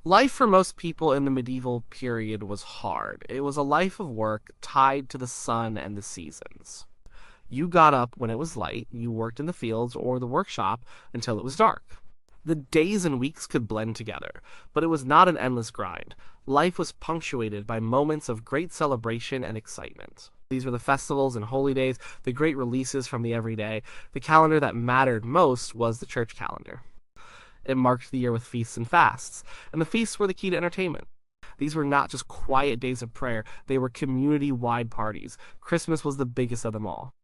Life for most people in the medieval period was hard. It was a life of work tied to the sun and the seasons. You got up when it was light, you worked in the fields or the workshop until it was dark. The days and weeks could blend together, but it was not an endless grind. Life was punctuated by moments of great celebration and excitement. These were the festivals and holy days, the great releases from the everyday. The calendar that mattered most was the church calendar. It marked the year with feasts and fasts, and the feasts were the key to entertainment. These were not just quiet days of prayer, they were community-wide parties. Christmas was the biggest of them all.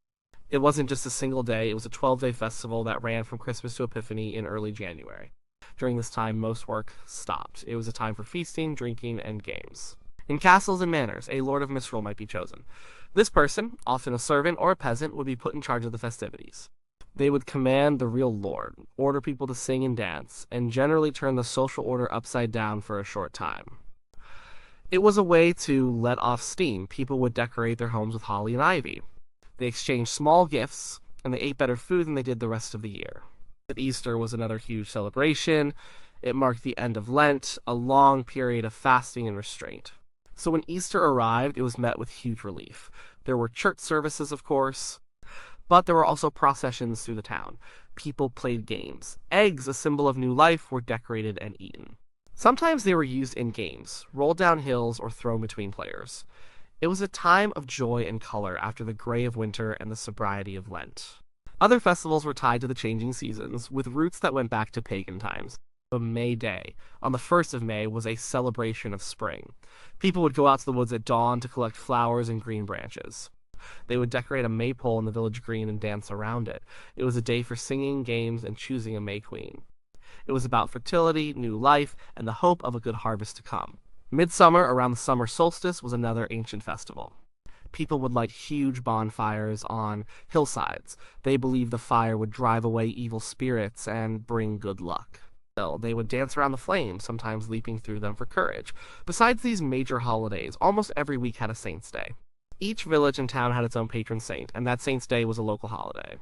It wasn't just a single day, it was a 12-day festival that ran from Christmas to Epiphany in early January. During this time, most work stopped. It was a time for feasting, drinking, and games. In castles and manors, a lord of Misrule might be chosen. This person, often a servant or a peasant, would be put in charge of the festivities. They would command the real lord, order people to sing and dance, and generally turn the social order upside down for a short time. It was a way to let off steam. People would decorate their homes with holly and ivy. They exchanged small gifts, and they ate better food than they did the rest of the year. But Easter was another huge celebration. It marked the end of Lent, a long period of fasting and restraint. So when Easter arrived, it was met with huge relief. There were church services, of course, but there were also processions through the town. People played games. Eggs, a symbol of new life, were decorated and eaten. Sometimes they were used in games, rolled down hills or thrown between players. It was a time of joy and color after the gray of winter and the sobriety of Lent. Other festivals were tied to the changing seasons, with roots that went back to pagan times. A May Day, on the 1st of May, was a celebration of spring. People would go out to the woods at dawn to collect flowers and green branches. They would decorate a maypole in the village green and dance around it. It was a day for singing, games, and choosing a May Queen. It was about fertility, new life, and the hope of a good harvest to come. Midsummer, around the summer solstice, was another ancient festival. People would light huge bonfires on hillsides. They believed the fire would drive away evil spirits and bring good luck. They would dance around the flames, sometimes leaping through them for courage. Besides these major holidays, almost every week had a saint's day. Each village and town had its own patron saint, and that saint's day was a local holiday.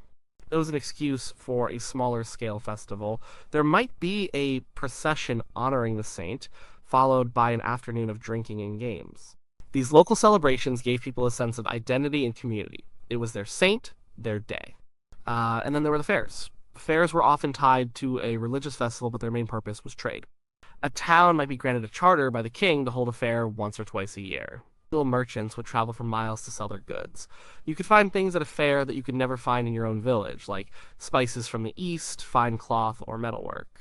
It was an excuse for a smaller scale festival. There might be a procession honoring the saint, followed by an afternoon of drinking and games. These local celebrations gave people a sense of identity and community. It was their saint, their day. And then there were the fairs. Fairs were often tied to a religious festival, but their main purpose was trade. A town might be granted a charter by the king to hold a fair once or twice a year. Little merchants would travel for miles to sell their goods. You could find things at a fair that you could never find in your own village, like spices from the east, fine cloth, or metalwork.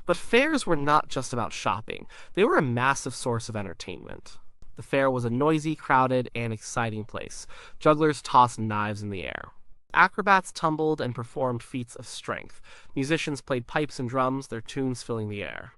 But fairs were not just about shopping. They were a massive source of entertainment. The fair was a noisy, crowded, and exciting place. Jugglers tossed knives in the air. Acrobats tumbled and performed feats of strength. Musicians played pipes and drums, their tunes filling the air.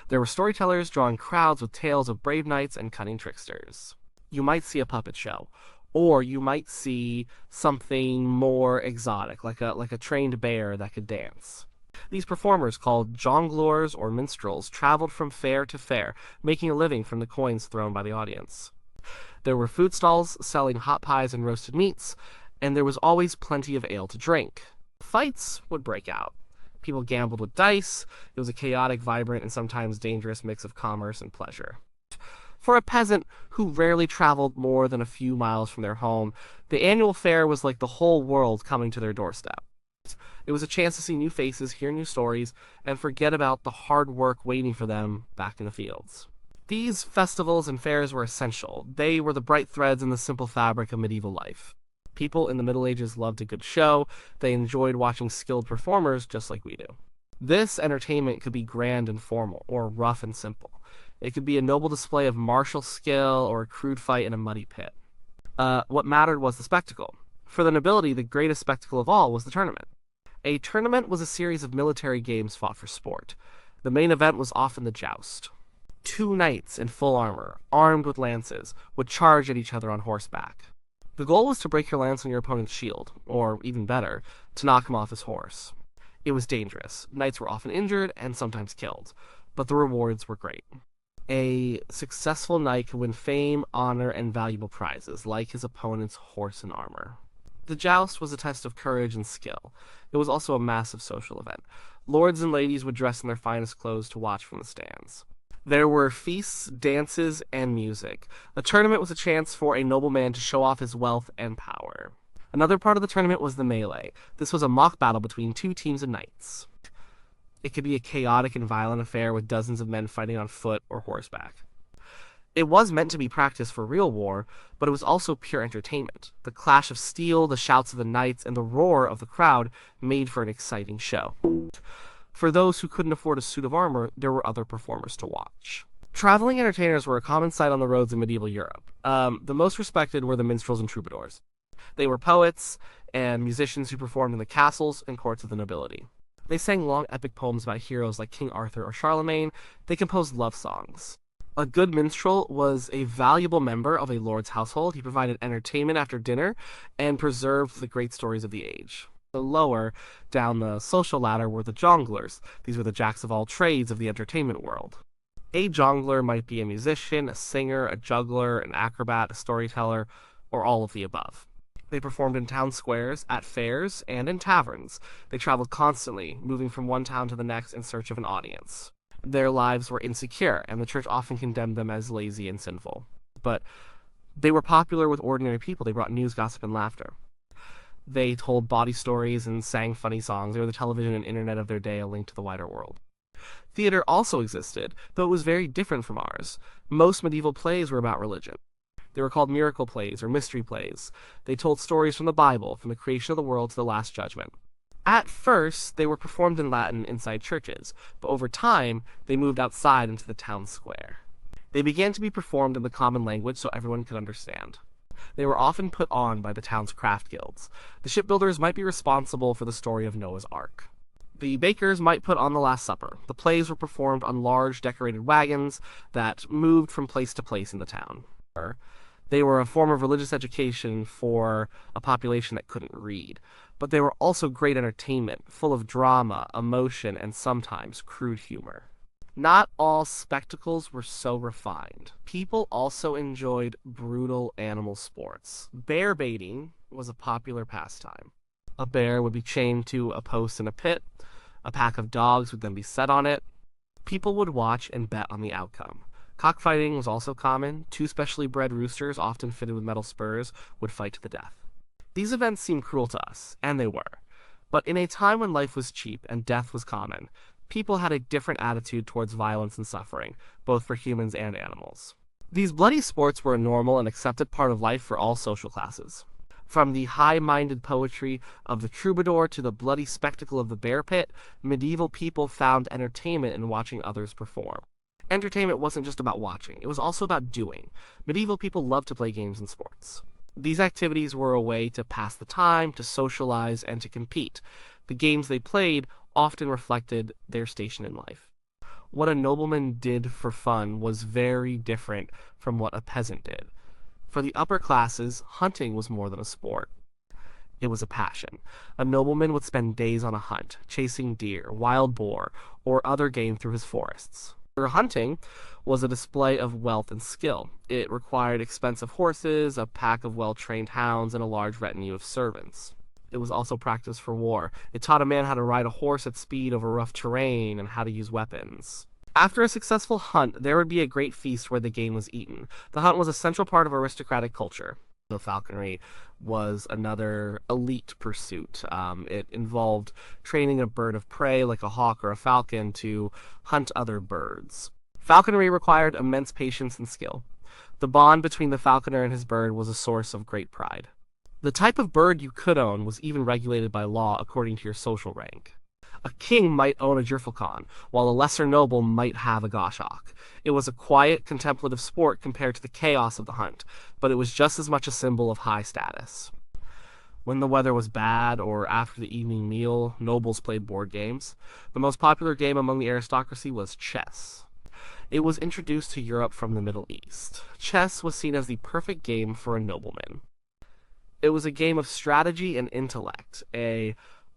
There were storytellers drawing crowds with tales of brave knights and cunning tricksters. You might see a puppet show, or you might see something more exotic, like a trained bear that could dance. These performers, called jongleurs or minstrels, traveled from fair to fair, making a living from the coins thrown by the audience. There were food stalls selling hot pies and roasted meats, and there was always plenty of ale to drink. Fights would break out. People gambled with dice. It was a chaotic, vibrant, and sometimes dangerous mix of commerce and pleasure. For a peasant who rarely traveled more than a few miles from their home, the annual fair was like the whole world coming to their doorstep. It was a chance to see new faces, hear new stories, and forget about the hard work waiting for them back in the fields. These festivals and fairs were essential. They were the bright threads in the simple fabric of medieval life. People in the Middle Ages loved a good show. They enjoyed watching skilled performers just like we do. This entertainment could be grand and formal, or rough and simple. It could be a noble display of martial skill or a crude fight in a muddy pit. What mattered was the spectacle. For the nobility, the greatest spectacle of all was the tournament. A tournament was a series of military games fought for sport. The main event was often the joust. Two knights in full armor, armed with lances, would charge at each other on horseback. The goal was to break your lance on your opponent's shield, or, even better, to knock him off his horse. It was dangerous. Knights were often injured and sometimes killed, but the rewards were great. A successful knight could win fame, honor, and valuable prizes, like his opponent's horse and armor. The joust was a test of courage and skill. It was also a massive social event. Lords and ladies would dress in their finest clothes to watch from the stands. There were feasts, dances, and music. A tournament was a chance for a nobleman to show off his wealth and power. Another part of the tournament was the melee. This was a mock battle between two teams of knights. It could be a chaotic and violent affair with dozens of men fighting on foot or horseback. It was meant to be practice for real war, but it was also pure entertainment. The clash of steel, the shouts of the knights, and the roar of the crowd made for an exciting show. For those who couldn't afford a suit of armor, there were other performers to watch. Traveling entertainers were a common sight on the roads in medieval Europe. The most respected were the minstrels and troubadours. They were poets and musicians who performed in the castles and courts of the nobility. They sang long epic poems about heroes like King Arthur or Charlemagne. They composed love songs. A good minstrel was a valuable member of a lord's household. He provided entertainment after dinner and preserved the great stories of the age. The lower down the social ladder were the jonglers. These were the jacks of all trades of the entertainment world. A jongler might be a musician, a singer, a juggler, an acrobat, a storyteller, or all of the above. They performed in town squares, at fairs, and in taverns. They traveled constantly, moving from one town to the next in search of an audience. Their lives were insecure, and the church often condemned them as lazy and sinful. But they were popular with ordinary people. They brought news, gossip, and laughter. They told bawdy stories and sang funny songs. They were the television and internet of their day, a link to the wider world. Theater also existed, though it was very different from ours. Most medieval plays were about religion. They were called miracle plays or mystery plays. They told stories from the Bible, from the creation of the world to the Last Judgment. At first, they were performed in Latin inside churches, but over time, they moved outside into the town square. They began to be performed in the common language so everyone could understand. They were often put on by the town's craft guilds. The shipbuilders might be responsible for the story of Noah's Ark. The bakers might put on the Last Supper. The plays were performed on large decorated wagons that moved from place to place in the town. They were a form of religious education for a population that couldn't read, but they were also great entertainment, full of drama, emotion, and sometimes crude humor. Not all spectacles were so refined. People also enjoyed brutal animal sports. Bear baiting was a popular pastime. A bear would be chained to a post in a pit. A pack of dogs would then be set on it. People would watch and bet on the outcome. Cockfighting was also common. Two specially bred roosters, often fitted with metal spurs, would fight to the death. These events seem cruel to us, and they were. But in a time when life was cheap and death was common, people had a different attitude towards violence and suffering, both for humans and animals. These bloody sports were a normal and accepted part of life for all social classes. From the high-minded poetry of the troubadour to the bloody spectacle of the bear pit, medieval people found entertainment in watching others perform. Entertainment wasn't just about watching, it was also about doing. Medieval people loved to play games and sports. These activities were a way to pass the time, to socialize, and to compete. The games they played often reflected their station in life. What a nobleman did for fun was very different from what a peasant did. For the upper classes, hunting was more than a sport. It was a passion. A nobleman would spend days on a hunt, chasing deer, wild boar, or other game through his forests. Hunting was a display of wealth and skill. It required expensive horses, a pack of well-trained hounds, and a large retinue of servants. It was also practice for war. It taught a man how to ride a horse at speed over rough terrain and how to use weapons. After a successful hunt, there would be a great feast where the game was eaten. The hunt was a central part of aristocratic culture. The falconry was another elite pursuit. It involved training a bird of prey like a hawk or a falcon to hunt other birds. Falconry required immense patience and skill. The bond between the falconer and his bird was a source of great pride. The type of bird you could own was even regulated by law according to your social rank. A king might own a gerfalcon, while a lesser noble might have a goshawk. It was a quiet, contemplative sport compared to the chaos of the hunt, but it was just as much a symbol of high status. When the weather was bad, or after the evening meal, nobles played board games. The most popular game among the aristocracy was chess. It was introduced to Europe from the Middle East. Chess was seen as the perfect game for a nobleman. It was a game of strategy and intellect, a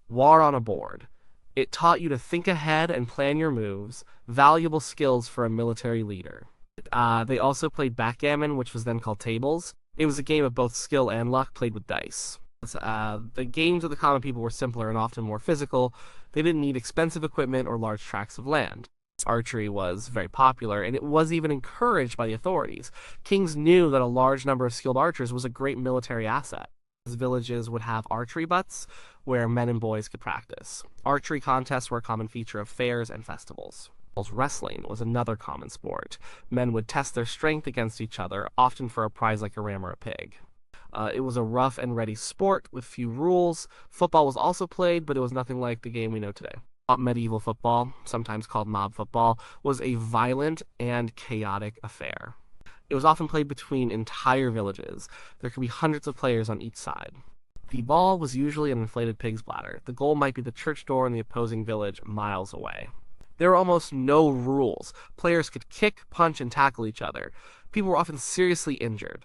war on a board. It taught you to think ahead and plan your moves, valuable skills for a military leader. They also played backgammon, which was then called tables. It was a game of both skill and luck played with dice. The games of the common people were simpler and often more physical. They didn't need expensive equipment or large tracts of land. They were also practice for war. It taught a man how to ride a horse at speed over rough terrain and how to use weapons. After a successful hunt, there would be a great feast where the game was eaten. The games of the common people were simpler and often more physical. They didn't need expensive equipment or large tracts of land. Archery was very popular, and it was even encouraged by the authorities. Kings knew that a large number of skilled archers was a great military asset. Villages would have archery butts where men and boys could practice. Archery contests were a common feature of fairs and festivals. Wrestling was another common sport. Men would test their strength against each other, often for a prize like a ram or a pig. It was a rough and ready sport with few rules. Football was also played, but it was nothing like the game we know today. Medieval football, sometimes called mob football, was a violent and chaotic affair. It was often played between entire villages. There could be hundreds of players on each side. The ball was usually an inflated pig's bladder. The goal might be the church door in the opposing village miles away. There were almost no rules. Players could kick, punch, and tackle each other. People were often seriously injured.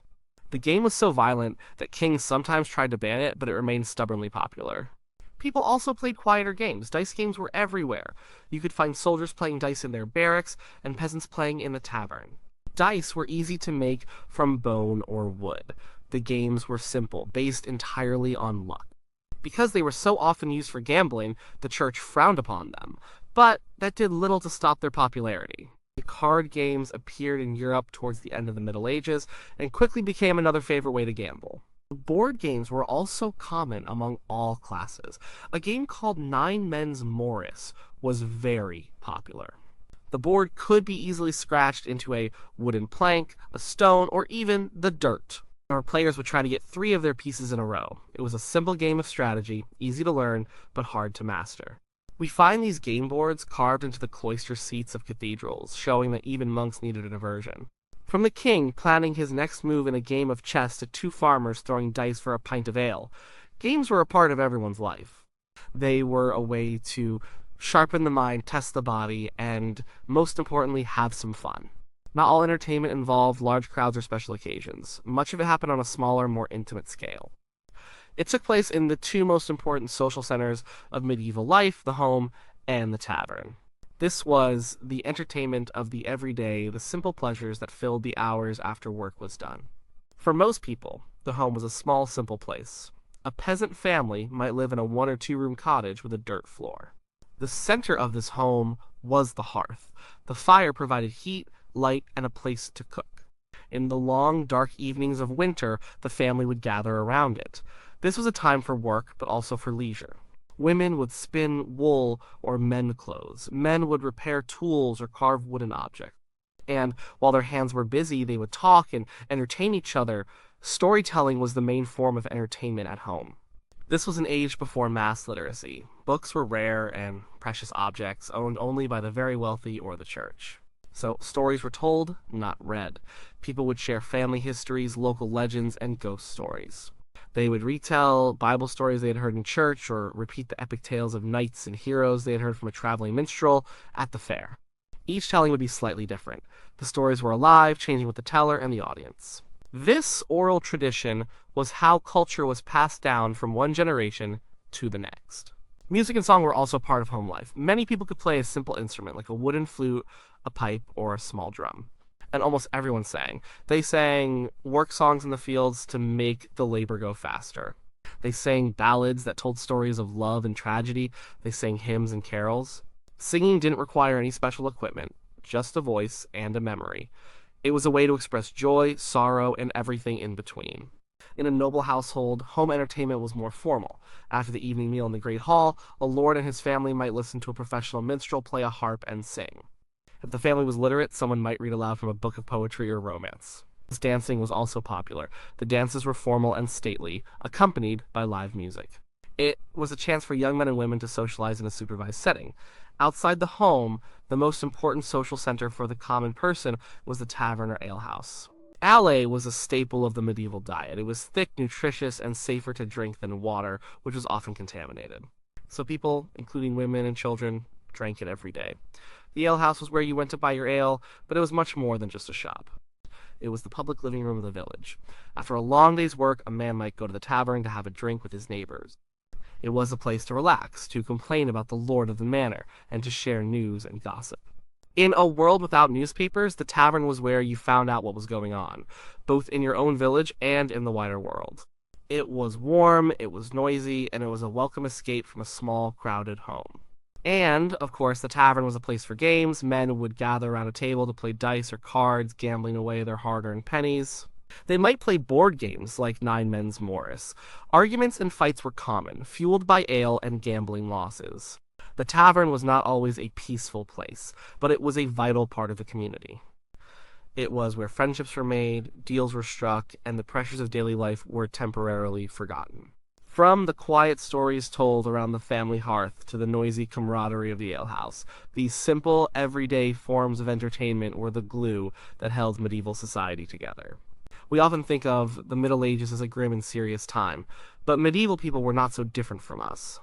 The game was so violent that kings sometimes tried to ban it, but it remained stubbornly popular. People also played quieter games. Dice games were everywhere. You could find soldiers playing dice in their barracks and peasants playing in the tavern. Dice were easy to make from bone or wood. The games were simple, based entirely on luck. Because they were so often used for gambling, the church frowned upon them, but that did little to stop their popularity. The card games appeared in Europe towards the end of the Middle Ages and quickly became another favorite way to gamble. Board games were also common among all classes. A game called Nine Men's Morris was very popular. The board could be easily scratched into a wooden plank, a stone, or even the dirt. Or players would try to get 3 of their pieces in a row. It was a simple game of strategy, easy to learn, but hard to master. We find these game boards carved into the cloister seats of cathedrals, showing that even monks needed a diversion. From the king planning his next move in a game of chess to 2 farmers throwing dice for a pint of ale, games were a part of everyone's life. They were a way to sharpen the mind, test the body, and, most importantly, have some fun. Not all entertainment involved large crowds or special occasions. Much of it happened on a smaller, more intimate scale. It took place in the 2 most important social centers of medieval life, the home and the tavern. This was the entertainment of the everyday, the simple pleasures that filled the hours after work was done. For most people, the home was a small, simple place. A peasant family might live in a 1 or 2 room cottage with a dirt floor. The center of this home was the hearth. The fire provided heat, light, and a place to cook. In the long, dark evenings of winter, the family would gather around it. This was a time for work, but also for leisure. Women would spin wool or mend clothes. Men would repair tools or carve wooden objects. And while their hands were busy, they would talk and entertain each other. Storytelling was the main form of entertainment at home. This was an age before mass literacy. Books were rare and precious objects owned only by the very wealthy or the church. So stories were told, not read. People would share family histories, local legends, and ghost stories. They would retell Bible stories they had heard in church or repeat the epic tales of knights and heroes they had heard from a traveling minstrel at the fair. Each telling would be slightly different. The stories were alive, changing with the teller and the audience. This oral tradition was how culture was passed down from one generation to the next. Music and song were also part of home life. Many people could play a simple instrument like a wooden flute, a pipe, or a small drum. And almost everyone sang. They sang work songs in the fields to make the labor go faster. They sang ballads that told stories of love and tragedy. They sang hymns and carols. Singing didn't require any special equipment, just a voice and a memory. It was a way to express joy, sorrow, and everything in between. In a noble household, home entertainment was more formal. After the evening meal in the great hall, a lord and his family might listen to a professional minstrel play a harp and sing. If the family was literate, someone might read aloud from a book of poetry or romance. Dancing was also popular. The dances were formal and stately, accompanied by live music. It was a chance for young men and women to socialize in a supervised setting. Outside the home, the most important social center for the common person was the tavern or alehouse. Ale was a staple of the medieval diet. It was thick, nutritious, and safer to drink than water, which was often contaminated. So people, including women and children, drank it every day. The alehouse was where you went to buy your ale, but it was much more than just a shop. It was the public living room of the village. After a long day's work, a man might go to the tavern to have a drink with his neighbors. It was a place to relax, to complain about the lord of the manor, and to share news and gossip. In a world without newspapers, the tavern was where you found out what was going on, both in your own village and in the wider world. It was warm, it was noisy, and it was a welcome escape from a small, crowded home. And, of course, the tavern was a place for games. Men would gather around a table to play dice or cards, gambling away their hard earned pennies. They might play board games like Nine Men's Morris. Arguments and fights were common, fueled by ale and gambling losses. The tavern was not always a peaceful place, but it was a vital part of the community. It was where friendships were made, deals were struck, and the pressures of daily life were temporarily forgotten. From the quiet stories told around the family hearth to the noisy camaraderie of the alehouse, these simple, everyday forms of entertainment were the glue that held medieval society together. We often think of the Middle Ages as a grim and serious time, but medieval people were not so different from us.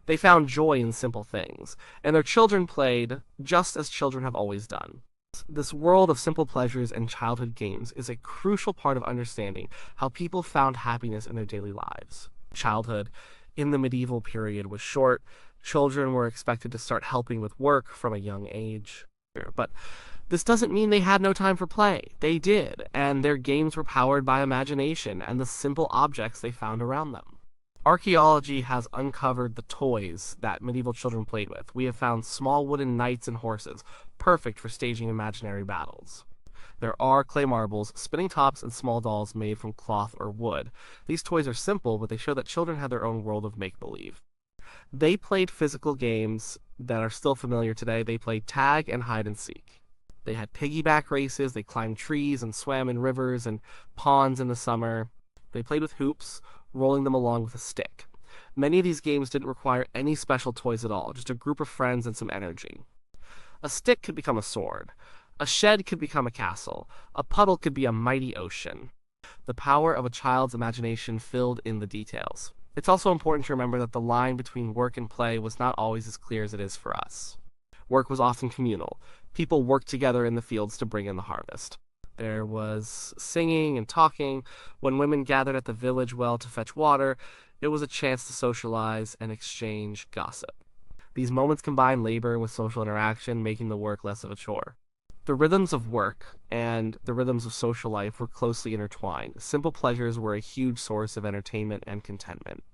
They found joy in simple things, and their children played just as children have always done. This world of simple pleasures and childhood games is a crucial part of understanding how people found happiness in their daily lives. Childhood in the medieval period was short. Children were expected to start helping with work from a young age. But this doesn't mean they had no time for play. They did, and their games were powered by imagination and the simple objects they found around them. Archaeology has uncovered the toys that medieval children played with. We have found small wooden knights and horses, perfect for staging imaginary battles. There are clay marbles, spinning tops, and small dolls made from cloth or wood. These toys are simple, but they show that children had their own world of make-believe. They played physical games that are still familiar today. They played tag and hide and seek. They had piggyback races, they climbed trees and swam in rivers and ponds in the summer. They played with hoops, rolling them along with a stick. Many of these games didn't require any special toys at all, just a group of friends and some energy. A stick could become a sword. A shed could become a castle. A puddle could be a mighty ocean. The power of a child's imagination filled in the details. It's also important to remember that the line between work and play was not always as clear as it is for us. Work was often communal. People worked together in the fields to bring in the harvest. There was singing and talking. When women gathered at the village well to fetch water, it was a chance to socialize and exchange gossip. These moments combined labor with social interaction, making the work less of a chore. The rhythms of work and the rhythms of social life were closely intertwined. Simple pleasures were a huge source of entertainment and contentment.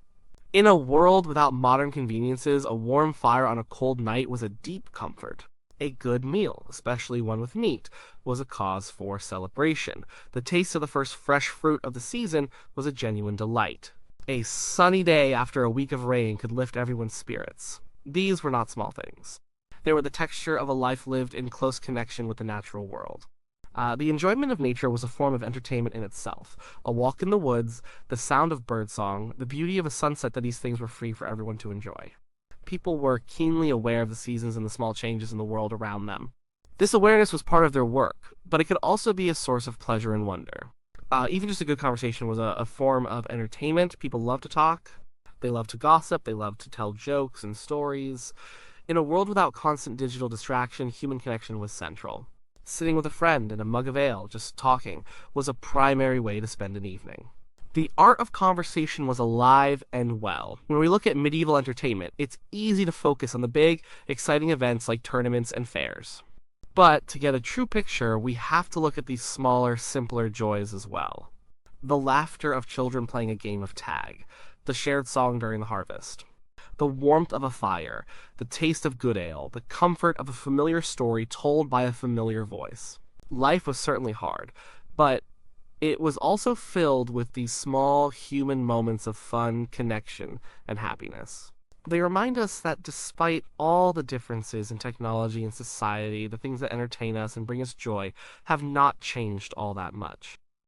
In a world without modern conveniences, a warm fire on a cold night was a deep comfort. A good meal, especially one with meat, was a cause for celebration. The taste of the first fresh fruit of the season was a genuine delight. A sunny day after a week of rain could lift everyone's spirits. These were not small things. They were the texture of a life lived in close connection with the natural world. The enjoyment of nature was a form of entertainment in itself. A walk in the woods, the sound of birdsong, the beauty of a sunset, that these things were free for everyone to enjoy. People were keenly aware of the seasons and the small changes in the world around them. This awareness was part of their work, but it could also be a source of pleasure and wonder. Even just a good conversation was a form of entertainment. People love to talk. They love to gossip. They love to tell jokes and stories. In a world without constant digital distraction, human connection was central. Sitting with a friend and a mug of ale, just talking, was a primary way to spend an evening. The art of conversation was alive and well. When we look at medieval entertainment, it's easy to focus on the big, exciting events like tournaments and fairs. But to get a true picture, we have to look at these smaller, simpler joys as well. The laughter of children playing a game of tag, the shared song during the harvest, the warmth of a fire, the taste of good ale, the comfort of a familiar story told by a familiar voice. Life was certainly hard, but it was also filled with these small human moments of fun, connection, and happiness. They remind us that despite all the differences in technology and society, the things that entertain us and bring us joy have not changed all that much.